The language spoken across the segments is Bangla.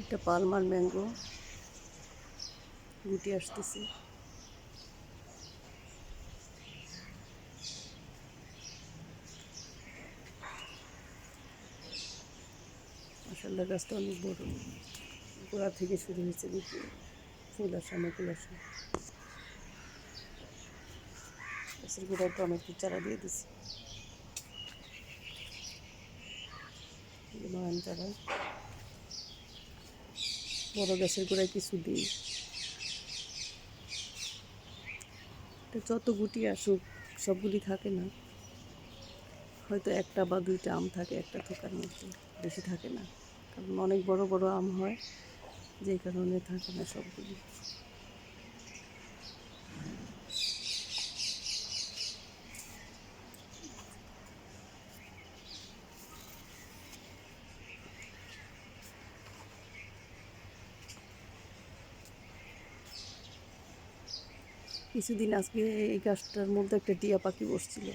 একটা পালমার ম্যাঙ্গো গুটি আসতেছে। মাশাআল্লাহ, গাছটা অনেক বড়, গোড়া থেকে শুরু হয়েছে গুটি, ফুল আসা, মুকুল আসা। গাছের গোড়ায় টমেটোর চারা দিয়ে দিছি, নয়ন চারা। বড় গাছের গোড়ায় কিছু দিই। যত গুটি আসুক সবগুলি থাকে না, হয়তো একটা বা দুইটা আম থাকে একটা থোকার মধ্যে, বেশি থাকে না, কারণ অনেক বড় বড় আম হয়, যে কারণে থাকে না সবগুলি। কিছুদিন আজকে এই গাছটার মধ্যে একটা টিয়া পাখি বসছিল,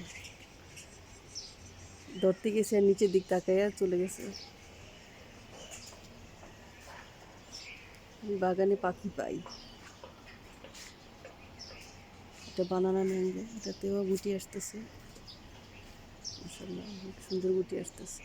ধরতে গেছে আর নিচের দিক তাকাইয়া চলে গেছে। আমি বাগানে পাখি পাই। এটা বানানা ম্যাঙ্গো, এটাতেও গুটি আসতেছে। মাশাআল্লাহ, অনেক সুন্দর গুটি আসতেছে।